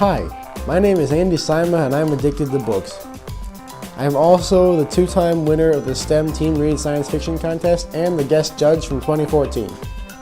Hi, my name is Andy Sima and I'm addicted to books. I am also the two-time winner of the STEM Teen Read Science Fiction Contest and the guest judge from 2014.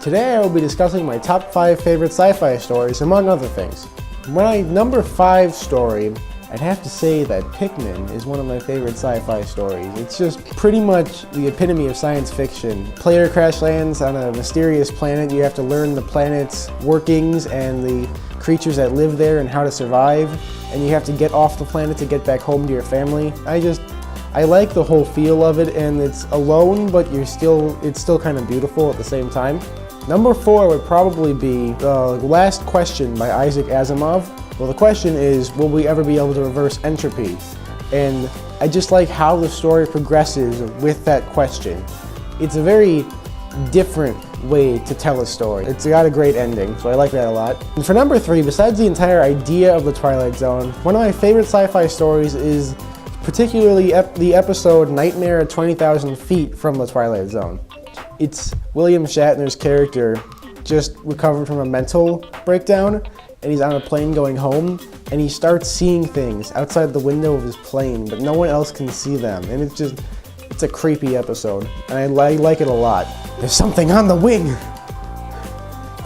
Today I will be discussing my top 5 favorite sci-fi stories, among other things. My number 5 story, I'd have to say that Pikmin is one of my favorite sci-fi stories. It's just pretty much the epitome of science fiction. Player crash lands on a mysterious planet. You have to learn the planet's workings and the creatures that live there and how to survive. And you have to get off the planet to get back home to your family. I like the whole feel of it, and it's alone, but it's still kind of beautiful at the same time. Number 4 would probably be The Last Question by Isaac Asimov. Well, the question is, will we ever be able to reverse entropy? And I just like how the story progresses with that question. It's a very different way to tell a story. It's got a great ending, so I like that a lot. And for number 3, besides the entire idea of the Twilight Zone, one of my favorite sci-fi stories is particularly the episode Nightmare at 20,000 Feet from the Twilight Zone. It's William Shatner's character just recovered from a mental breakdown, and he's on a plane going home, and he starts seeing things outside the window of his plane, but no one else can see them, and it's a creepy episode, and I like it a lot. There's something on the wing!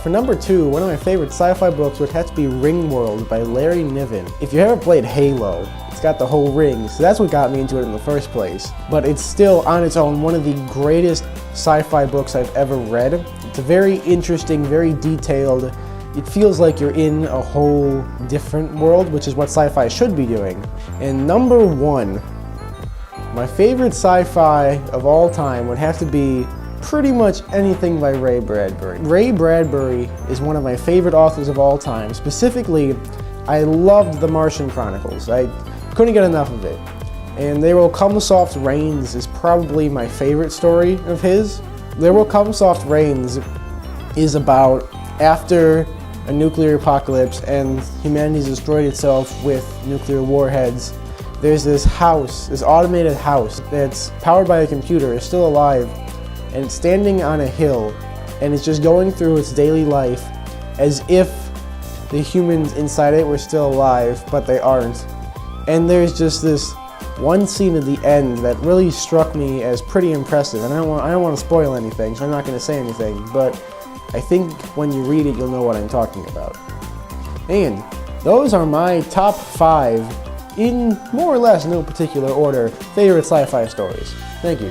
For number 2, one of my favorite sci-fi books would have to be Ringworld by Larry Niven. If you ever played Halo, it's got the whole ring, so that's what got me into it in the first place. But it's still, on its own, one of the greatest sci-fi books I've ever read. It's a very interesting, very detailed. It feels like you're in a whole different world, which is what sci-fi should be doing. And number 1, my favorite sci-fi of all time would have to be pretty much anything by Ray Bradbury. Ray Bradbury is one of my favorite authors of all time. Specifically, I loved The Martian Chronicles. I couldn't get enough of it. And There Will Come Soft Rains is probably my favorite story of his. There Will Come Soft Rains is about after a nuclear apocalypse and humanity's destroyed itself with nuclear warheads. There's this house, this automated house that's powered by a computer, is still alive, and it's standing on a hill, and it's just going through its daily life as if the humans inside it were still alive, but they aren't. And there's just this one scene at the end that really struck me as pretty impressive, and I don't want to spoil anything, so I'm not going to say anything, but I think when you read it, you'll know what I'm talking about. And those are my top 5, in more or less no particular order, favorite sci-fi stories. Thank you.